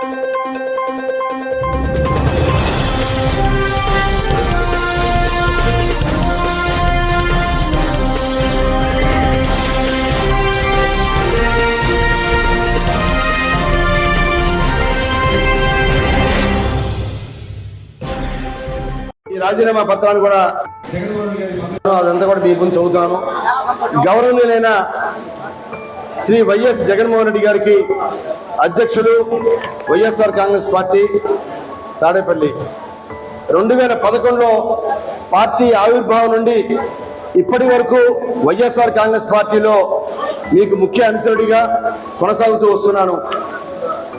రాజీనామా పత్రాన్ని కూడా అదంతా కూడా మీ ముందు చదువుతాను. గౌరవనీయులైన శ్రీ వైఎస్ జగన్మోహన్ రెడ్డి గారికి అధ్యక్షులు వైఎస్ఆర్ కాంగ్రెస్ పార్టీ తాడేపల్లి 2011లో పార్టీ ఆవిర్భావం నుండి ఇప్పటి వరకు వైఎస్ఆర్ కాంగ్రెస్ పార్టీలో మీకు ముఖ్య అనుచరుడిగా కొనసాగుతూ వస్తున్నాను.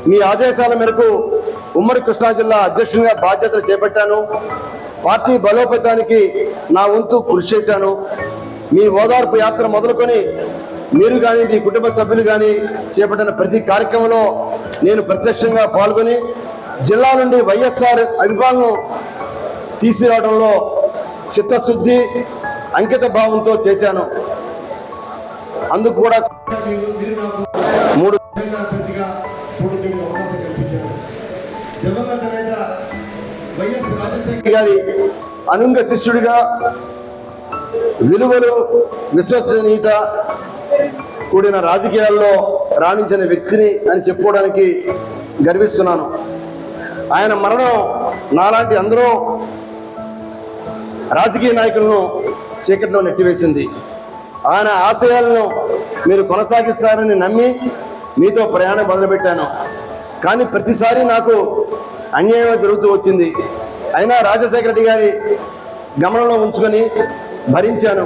మీ ఆదేశాల మేరకు ఉమ్మడి కృష్ణా జిల్లా అధ్యక్షునిగా బాధ్యతలు చేపట్టాను. పార్టీ బలోపేతానికి నా వంతు కృషి చేశాను. మీ ఓదార్పు యాత్ర మొదలుకొని మీరు కానీ మీ కుటుంబ సభ్యులు కానీ చేపట్టిన ప్రతి కార్యక్రమంలో నేను ప్రత్యక్షంగా పాల్గొని జిల్లా నుండి వైఎస్ఆర్ అభిమానం తీసుకురావడంలో చిత్తశుద్ధి అంకిత భావంతో చేశాను. అందుకు కూడా 3 దివంగత నేత వైఎస్ రాజశేఖర గారి అనుంగ శిష్యుడిగా విలువలు విశ్వసనీయత కూడిన రాజకీయాల్లో రాణించిన వ్యక్తిని అని చెప్పుకోవడానికి గర్విస్తున్నాను. ఆయన మరణం నాలాంటి అందరూ రాజకీయ నాయకులను చీకట్లో నెట్టివేసింది. ఆయన ఆశయాలను మీరు కొనసాగిస్తారని నమ్మి మీతో ప్రయాణం మొదలుపెట్టాను. కానీ ప్రతిసారి నాకు అన్యాయం జరుగుతూ వచ్చింది. అయినా రాజశేఖర రెడ్డి గారి గమనంలో ఉంచుకొని భరించాను.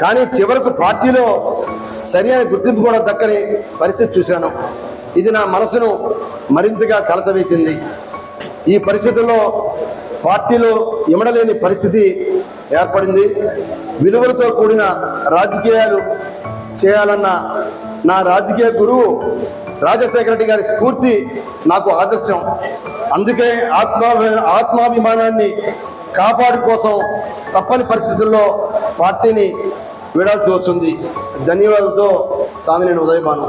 కానీ చివరకు పార్టీలో సరైన గుర్తింపు కూడా దక్కని పరిస్థితి చూశాను. ఇది నా మనసును మరింతగా కలచవేసింది. ఈ పరిస్థితుల్లో పార్టీలో ఇమడలేని పరిస్థితి ఏర్పడింది. విలువలతో కూడిన రాజకీయాలు చేయాలన్న నా రాజకీయ గురువు రాజశేఖర రెడ్డి గారి స్ఫూర్తి నాకు ఆదర్శం. అందుకే ఆత్మాభిమానాన్ని కాపాడు కోసం తప్పని పరిస్థితుల్లో పార్టీని వీడాల్సి వస్తుంది. ధన్యవాదాలతో సామినేని ఉదయభాను.